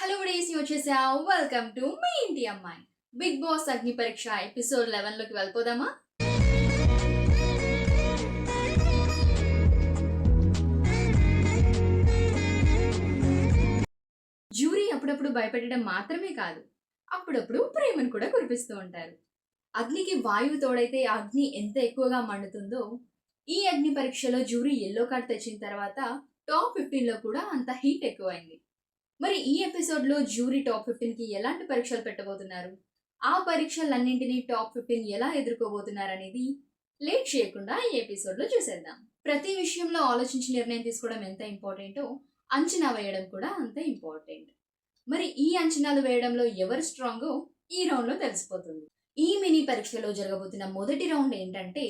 Hello days వచ్చేసా. Welcome to me ఇంటి అమ్మాయి. బిగ్ బాస్ అగ్ని పరీక్ష ఎపిసోడ్ 11 లోకి వెళ్ళిపోదామా? జ్యూరీ అప్పుడప్పుడు భయపెట్టడం మాత్రమే కాదు, అప్పుడప్పుడు ప్రేమను కూడా కురిపిస్తూ ఉంటారు. అగ్నికి వాయువు తోడైతే అగ్ని ఎంత ఎక్కువగా మండుతుందో, ఈ అగ్ని పరీక్షలో జ్యూరీ ఎల్లో కార్డ్ తెచ్చిన తర్వాత టాప్ 15 లో కూడా అంత హీట్ ఎక్కువైంది. మరి ఈ ఎపిసోడ్ లో జ్యూరీ టాప్ 15 కి ఎలాంటి పరీక్షలు పెట్టబోతున్నారు, ఆ పరీక్షలన్నింటినీ టాప్ 15 ఎలా ఎదుర్కోబోతున్నారు అనేది లేట్ చేయకుండా ఈ ఎపిసోడ్ లో చూసేద్దాం. ప్రతి విషయంలో ఆలోచించి నిర్ణయం తీసుకోవడం ఎంత ఇంపార్టెంటో, అంచనా వేయడం కూడా అంతే ఇంపార్టెంట్. మరి ఈ అంచనాలు వేయడంలో ఎవరు స్ట్రాంగో ఈ రౌండ్ లో తెలిసిపోతుంది. ఈ మినీ పరీక్షలో జరగబోతున్న మొదటి రౌండ్ ఏంటంటే,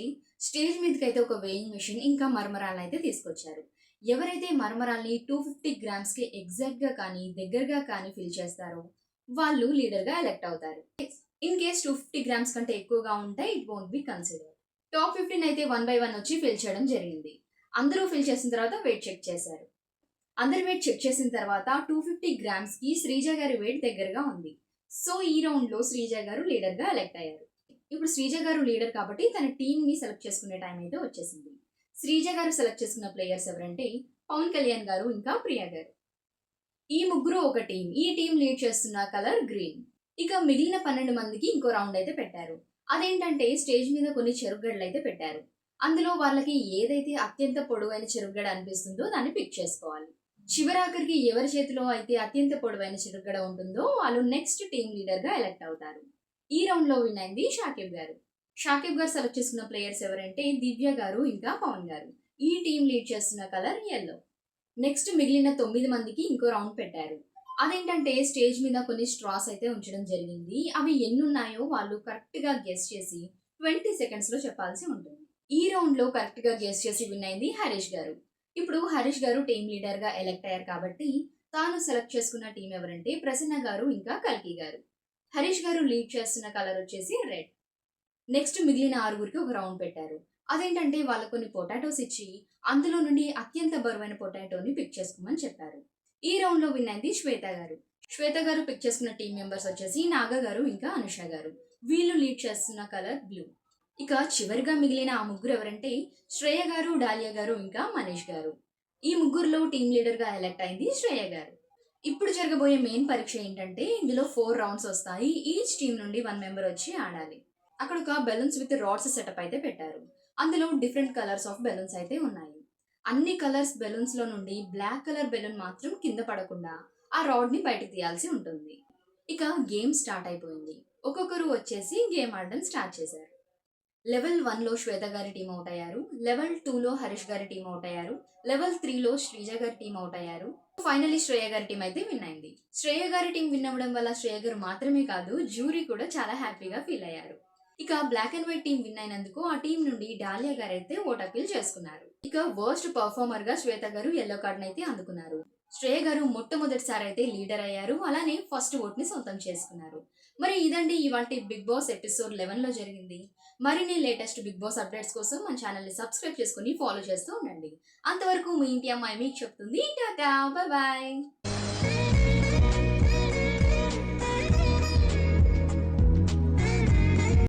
స్టేజ్ మీదకైతే ఒక వెయింగ్ మెషిన్ ఇంకా మర్మరాలను అయితే తీసుకొచ్చారు. ఎవరైతే మర్మరాల్ని 250 గ్రామ్స్ కి ఎగ్జాక్ట్ గా కానీ దగ్గరగా కానీ ఫిల్ చేస్తారో వాళ్ళు లీడర్ గా ఎలెక్ట్ అవుతారు. ఇన్ కేస్ 250 గ్రామ్స్ కంటే ఎక్కువగా ఉంటే it won't be consider. Top 15 అయితే 1 by 1 వచ్చి ఫిల్ చేయడం జరిగింది. అందరూ ఫిల్ చేసిన తర్వాత వెయిట్ చెక్ చేశారు. అందరు వెయిట్ చెక్ చేసిన తర్వాత 250 గ్రామ్స్ కి శ్రీజ గారి వెయిట్ దగ్గరగా ఉంది. సో ఈ రౌండ్ లో శ్రీజ గారు లీడర్ గా ఎలెక్ట్ అయ్యారు. ఇప్పుడు శ్రీజ గారు లీడర్ కాబట్టి తన టీం ని సెలెక్ట్ చేసుకునే టైం అయితే వచ్చేసింది. శ్రీజ గారు సెలెక్ట్ చేసుకున్న ప్లేయర్స్ ఎవరంటే పవన్ కళ్యాణ్ గారు ఇంకా ప్రియా గారు. ఈ ముగ్గురు ఒక టీం. ఈ టీం లీడ్ చేస్తున్న కలర్ గ్రీన్. ఇక మిగిలిన 12 మందికి ఇంకో రౌండ్ అయితే పెట్టారు. అదేంటంటే స్టేజ్ మీద కొన్ని చెరుగడ్డలు అయితే పెట్టారు. అందులో వాళ్ళకి ఏదైతే అత్యంత పొడవైన చెరుగడ అనిపిస్తుందో దాన్ని పిక్ చేసుకోవాలి. చివరాఖరికి ఎవరి చేతిలో అయితే అత్యంత పొడవైన చెరుగడ ఉంటుందో వాళ్ళు నెక్స్ట్ టీం లీడర్ గా ఎలెక్ట్ అవుతారు. ఈ రౌండ్ లో విన్ అయింది షాకిబ్ గారు. షాకిబ్ గారు సెలెక్ట్ చేసుకున్న ప్లేయర్స్ ఎవరంటే దివ్య గారు ఇంకా పవన్ గారు. ఈ టీం లీడ్ చేస్తున్న కలర్ ఎల్లో. నెక్స్ట్ మిగిలిన 9 మందికి ఇంకో రౌండ్ పెట్టారు. అదేంటంటే స్టేజ్ మీద కొన్ని స్ట్రాస్ అయితే ఉంచడం జరిగింది. అవి ఎన్ని ఉన్నాయో వాళ్ళు కరెక్ట్ గా గెస్ చేసి 20 సెకండ్స్ లో చెప్పాల్సి ఉంటుంది. ఈ రౌండ్ లో కరెక్ట్ గా గెస్ చేసి విన్ అయింది హరీష్ గారు. ఇప్పుడు హరీష్ గారు టీం లీడర్ గా ఎలెక్ట్ అయ్యారు కాబట్టి తాను సెలెక్ట్ చేసుకున్న టీం ఎవరంటే ప్రసన్న గారు ఇంకా కల్కి గారు. హరీష్ గారు లీడ్ చేస్తున్న కలర్ వచ్చేసి రెడ్. నెక్స్ట్ మిగిలిన 6గురికి ఒక రౌండ్ పెట్టారు. అదేంటంటే వాళ్ళకు కొన్ని పొటాటోస్ ఇచ్చి అందులో నుండి అత్యంత బరువైన పొటాటోని పిక్ చేసుకోమని చెప్పారు. ఈ రౌండ్ లో విన్ అయింది శ్వేత గారు. శ్వేత గారు పిక్ చేసుకున్న టీం మెంబర్స్ వచ్చేసి నాగ గారు ఇంకా అనుష గారు. వీళ్ళు లీడ్ చేస్తున్న కలర్ బ్లూ. ఇక చివరిగా మిగిలిన ఆ ముగ్గురు ఎవరంటే శ్రేయ గారు, డాలియా గారు ఇంకా మనీష్ గారు. ఈ ముగ్గురులో టీం లీడర్ గా ఎలెక్ట్ అయింది శ్రేయ గారు. ఇప్పుడు జరగబోయే మెయిన్ పరీక్ష ఏంటంటే ఇందులో 4 రౌండ్స్ వస్తాయి. ఈచ్ టీం నుండి 1 మెంబర్ వచ్చి ఆడాలి. అక్కడ ఒక బెలూన్స్ విత్ రాడ్స్ సెటప్ అయితే పెట్టారు. అందులో డిఫరెంట్ కలర్స్ ఆఫ్ బెలూన్స్ అయితే ఉన్నాయి. అన్ని కలర్స్ బెలూన్స్ లో నుండి బ్లాక్ కలర్ బెలూన్ మాత్రం కింద పడకుండా ఆ రాడ్ ని బయటకు తీయాల్సి ఉంటుంది. ఇక గేమ్ స్టార్ట్ అయిపోయింది. ఒక్కొక్కరు వచ్చేసి గేమ్ ఆడడం స్టార్ట్ చేశారు. లెవెల్ 1 లో శ్వేత గారి టీం అవుట్ అయ్యారు. లెవెల్ 2 లో హరీష్ గారి టీం అవుట్ అయ్యారు. లెవెల్ 3 లో శ్రీజ గారి టీం అవుట్ అయ్యారు. ఫైనలీ శ్రేయ గారి టీం అయితే విన్ అయింది. శ్రేయ గారి టీం విన్ అవ్వడం వల్ల శ్రేయ గారు మాత్రమే కాదు జ్యూరీ కూడా చాలా హ్యాపీగా ఫీల్ అయ్యారు. ఇక black and white team win అయినందుకు ఆ టీం నుండి డాలియా గారు అయితే ఓట్ అపీల్ చేసుకున్నారు. ఇక వర్స్ట్ పర్ఫార్మర్ గా శ్వేత గారు ఎల్లో కార్డ్ అయితే అందుకున్నారు. శ్రేయ గారు మొట్టమొదటిసారి అయితే లీడర్ అయ్యారు. అలానే ఫస్ట్ ఓట్ ని సొంతం చేసుకున్నారు. మరి ఇదండి ఇవాల్టి బిగ్ బాస్ ఎపిసోడ్ 11 లో జరిగింది. మరిన్ని లేటెస్ట్ బిగ్ బాస్ అప్డేట్స్ కోసం మన ఛానల్ ని సబ్స్క్రైబ్ చేసుకుని ఫాలో చేస్తూ ఉండండి. అంతవరకు మీ ఇంటి అమ్మాయి మీకు చెప్తుంది టాటా, బై బాయ్.